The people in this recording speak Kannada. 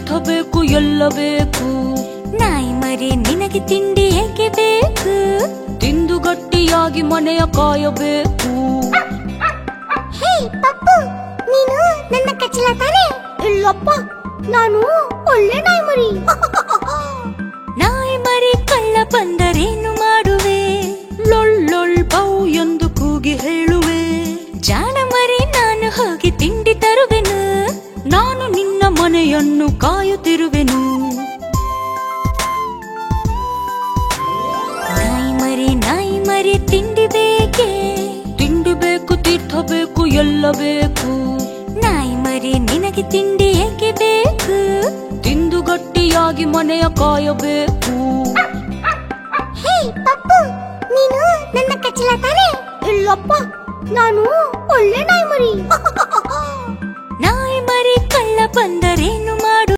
ತೀರ್ಥ ಬೇಕು ಎಲ್ಲ ಬೇಕು. ನಾಯಿ ಮರಿ ನಿನಗೆ ತಿಂಡಿ ಏಕೆ ಬೇಕು? ತಿಂದು ಗಟ್ಟಿಯಾಗಿ ಮನೆಯ ಕಾಯಬೇಕು. ಹೇ ಪಪ್ಪು, ನೀನು ನನ್ನ ಕಚ್ಚಲ ತಾನೆ? ಇಲ್ಲಪ್ಪ, ನಾನು ಒಳ್ಳೆ ನಾಯಿ ಮರಿ. ನಾಯಿ ಮರಿ ಕಳ್ಳ ಬಂದರೇನು ಮಾಡುವೆ? ಲೊಳ್ಳೊಳ್ ಬೌ ಎಂದು ಕೂಗಿ ಹೇಳುವೆ. ಜಾಣ ಮರಿ ನಾನು ಹೋಗಿ ತಿಂಡಿ ತರುವೆನು. ನಾನು ನಿನ್ನ ಮನೆಯನ್ನು ಕಾಯುತ್ತಿರುವೆನು. ನಾಯಿ ಮರಿ ತಿಂಡಿ ಬೇಕೆ? ತಿಂಡಿ ಬೇಕು, ತೀರ್ಥ ಬೇಕು, ಎಲ್ಲ ಬೇಕು. ನಾಯಿ ಮರಿ ನಿನಗೆ ತಿಂಡಿ ಏಕೆ ಬೇಕು? ತಿಂದು ಗಟ್ಟಿಯಾಗಿ ಮನೆಯ ಕಾಯಬೇಕು. ಹೇ ಪಪ್ಪು, ನೀನು ನನ್ನ ಕಚ್ಚಲ ತಾನೆ? ಇಲ್ಲಪ್ಪ, ನಾನು ಒಳ್ಳೆ ನಾಯಿ ಮರಿ. ನಾಯಿ ಮರಿ ಕಳ್ಳ ಬಂದರೇನು ಮಾಡು?